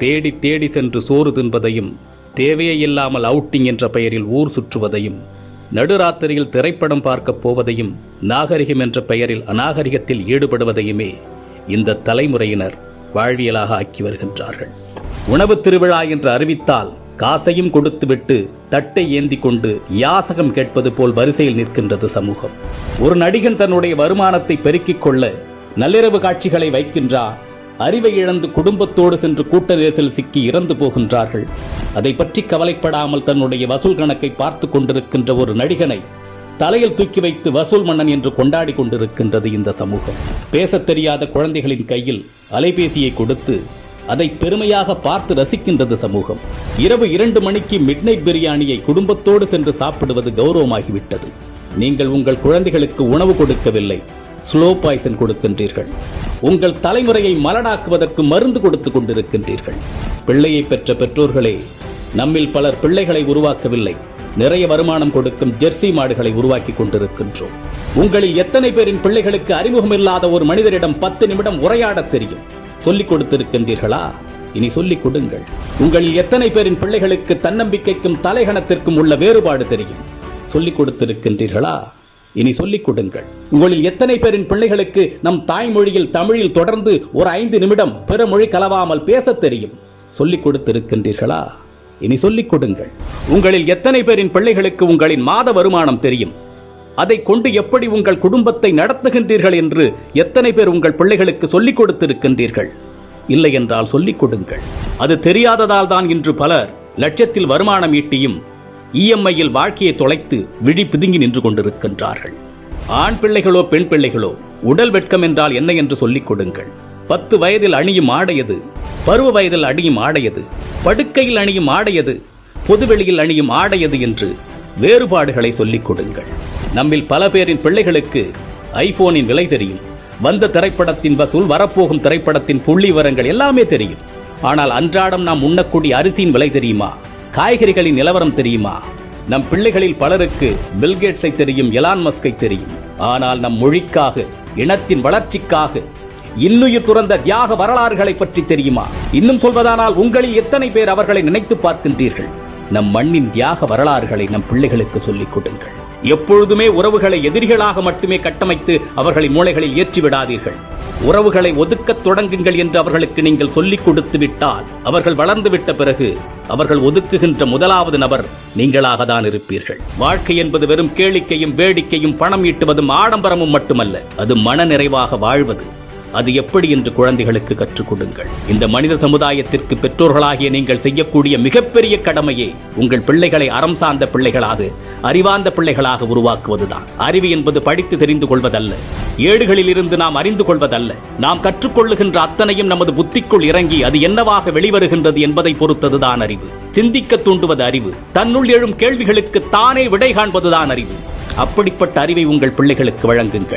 தேடி தேடி சென்று சோறு தின்பதையும், தேவையே இல்லாமல் அவுட்டிங் என்ற பெயரில் ஊர் சுற்றுவதையும், நடுராத்திரியில் திரைப்படம் பார்க்கப் போவதையும், நாகரிகம் என்ற பெயரில் அநாகரிகத்தில் ஈடுபடுவதையுமே இந்த தலைமுறையினர் வாழ்வியலாக ஆக்கி வருகின்றார்கள். உணவு திருவிழா என்று அறிவித்தால் காசையும் கொடுத்துவிட்டு தட்டை ஏந்தி கொண்டு யாசகம் கேட்பது போல் வரிசையில் நிற்கின்றது சமூகம். ஒரு நடிகன் தன்னுடைய வருமானத்தை பெருக்கிக் கொள்ள நள்ளிரவு காட்சிகளை வைக்கின்றார். அறிவை இழந்து குடும்பத்தோடு சென்று கூட்ட நெரிசல் சிக்கி இறந்து போகின்றார்கள். அதை பற்றி கவலைப்படாமல் தன்னுடைய வசூல் கணக்கை பார்த்து கொண்டிருக்கின்ற ஒரு நடிகனை தலையில் தூக்கி வைத்து வசூல் மன்னன் என்று கொண்டாடி கொண்டிருக்கின்றது இந்த சமூகம். பேசத் தெரியாத குழந்தைகளின் கையில் அலைபேசியை கொடுத்து அதை பெருமையாக பார்த்து ரசிக்கின்றது சமூகம். இரவு 2 மணிக்கு மிட்நைட் பிரியாணியை குடும்பத்தோடு சென்று சாப்பிடுவது கௌரவமாகிவிட்டது. நீங்கள் உங்கள் குழந்தைகளுக்கு உணவு கொடுக்கவில்லை, ஸ்லோ பாய்சன் கொடுக்கின்றீர்கள். உங்கள் தலைமுறையை மலடாக்குவதற்கு மருந்து கொடுத்துக் கொண்டிருக்கின்றீர்கள். பிள்ளையை பெற்ற பெற்றோர்களே, நம்மில் பலர் பிள்ளைகளை உருவாக்கவில்லை, நிறைய வருமானம் கொடுக்கும் ஜெர்சி மாடுகளை உருவாக்கி கொண்டிருக்கின்றோம். உங்களில் எத்தனை பேரின் பிள்ளைகளுக்கு அறிமுகமில்லாத ஒரு மனிதரிடம் 10 நிமிடம் உரையாட தெரியும்? சொல்லிக் கொடுத்திருக்கின்றீர்களா? இனி சொல்லிக் கொடுங்கள். உங்களில் எத்தனை பேரின் பிள்ளைகளுக்கு தன்னம்பிக்கைக்கும் தலைகணத்திற்கும் உள்ள வேறுபாடு தெரியும்? சொல்லிக் கொடுத்திருக்கின்றீர்களா? இனி சொல்லிக் கொடுங்கள். உங்களில் எத்தனை பேரின் பிள்ளைகளுக்கு நம் தாய்மொழியில் தமிழில் தொடர்ந்து ஒரு 5 நிமிடம் பிற மொழி கலவாமல் பேச தெரியும்? சொல்லிக் கொடுத்திருக்கின்றீர்களா? இனி சொல்லிக் கொடுங்கள். உங்களில் எத்தனை பேரின் பிள்ளைகளுக்கு உங்களின் மாத வருமானம் தெரியும்? அதை கொண்டு எப்படி உங்கள் குடும்பத்தை நடத்துகின்றீர்கள் என்று எத்தனை பேர் உங்கள் பிள்ளைகளுக்கு சொல்லிக் கொடுத்திருக்கின்றீர்கள்? இல்லை என்றால் சொல்லிக் கொடுங்கள். அது தெரியாததால் தான் இன்று பலர் லட்சத்தில் வருமானம் ஈட்டியும் இஎம்ஐயில் வாழ்க்கையை தொலைத்து விழி பிதுங்கி நின்று கொண்டிருக்கின்றார்கள். ஆண் பிள்ளைகளோ பெண் பிள்ளைகளோ, உடல் வெட்கம் என்றால் என்ன என்று சொல்லிக் கொடுங்கள். 10 வயதில் அணியும் ஆடையது, பருவ வயதில் அணியும் ஆடையது, படுக்கையில் அணியும் ஆடையது, பொதுவெளியில் அணியும் ஆடையது என்று வேறுபாடுகளை சொல்லிக் கொடுங்கள். நம்மில் பல பேரின் பிள்ளைகளுக்கு ஐபோனின் விலை தெரியும், வந்த திரைப்படத்தின் வசூல், வரப்போகும் திரைப்படத்தின் புள்ளி விவரங்கள் எல்லாமே தெரியும். ஆனால் அன்றாடம் நாம் உண்ணக்கூடிய அரிசியின் விலை தெரியுமா? காய்கறிகளின் நிலவரம் தெரியுமா? நம் பிள்ளைகளில் பலருக்கு பில்கேட்ஸை தெரியும், எலான் மஸ்கை தெரியும். ஆனால் நம் மொழிக்காக, இனத்தின் வளர்ச்சிக்காக இன்னுயிர் துறந்த தியாக வரலாறுகளை பற்றி தெரியுமா? இன்னும் சொல்வதானால் உங்களில் எத்தனை பேர் அவர்களை நினைத்து பார்க்கின்றீர்கள்? நம் மண்ணின் தியாக வரலாறுகளை நம் பிள்ளைகளுக்கு சொல்லிக் கொடுங்கள். எப்பொழுதுமே உறவுகளை எதிரிகளாக மட்டுமே கட்டமைத்து அவர்களின் மூளைகளில் ஏற்றிவிடாதீர்கள். உறவுகளை ஒதுக்கத் தொடங்குங்கள் என்று அவர்களுக்கு நீங்கள் சொல்லிக் கொடுத்து விட்டால், அவர்கள் வளர்ந்துவிட்ட பிறகு அவர்கள் ஒதுக்குகின்ற முதலாவது நபர் நீங்களாக தான் இருப்பீர்கள். வாழ்க்கை என்பது வெறும் கேளிக்கையும் வேடிக்கையும் பணம் ஈட்டுவதும் ஆடம்பரமும் மட்டுமல்ல, அது மன நிறைவாக வாழ்வது. அது எப்படி என்று குழந்தைகளுக்கு கற்றுக் கொடுங்கள். இந்த மனித சமுதாயத்திற்கு பெற்றோர்களாகிய நீங்கள் செய்யக்கூடிய மிகப்பெரிய கடமையே உங்கள் பிள்ளைகளை அறம் சார்ந்த பிள்ளைகளாக, அறிவார்ந்த பிள்ளைகளாக உருவாக்குவதுதான். அறிவு என்பது படித்து தெரிந்து கொள்வதல்ல, ஏடுகளில் இருந்து நாம் அறிந்து கொள்வதல்ல. நாம் கற்றுக்கொள்ளுகின்ற அத்தனையும் நமது புத்திக்குள் இறங்கி அது என்னவாக வெளிவருகின்றது என்பதை பொறுத்ததுதான் அறிவு. சிந்திக்க தூண்டுவது அறிவு. தன்னுள் எழும் கேள்விகளுக்கு தானே விடை காண்பதுதான் அறிவு. அப்படிப்பட்ட அறிவை உங்கள் பிள்ளைகளுக்கு வழங்குங்கள்.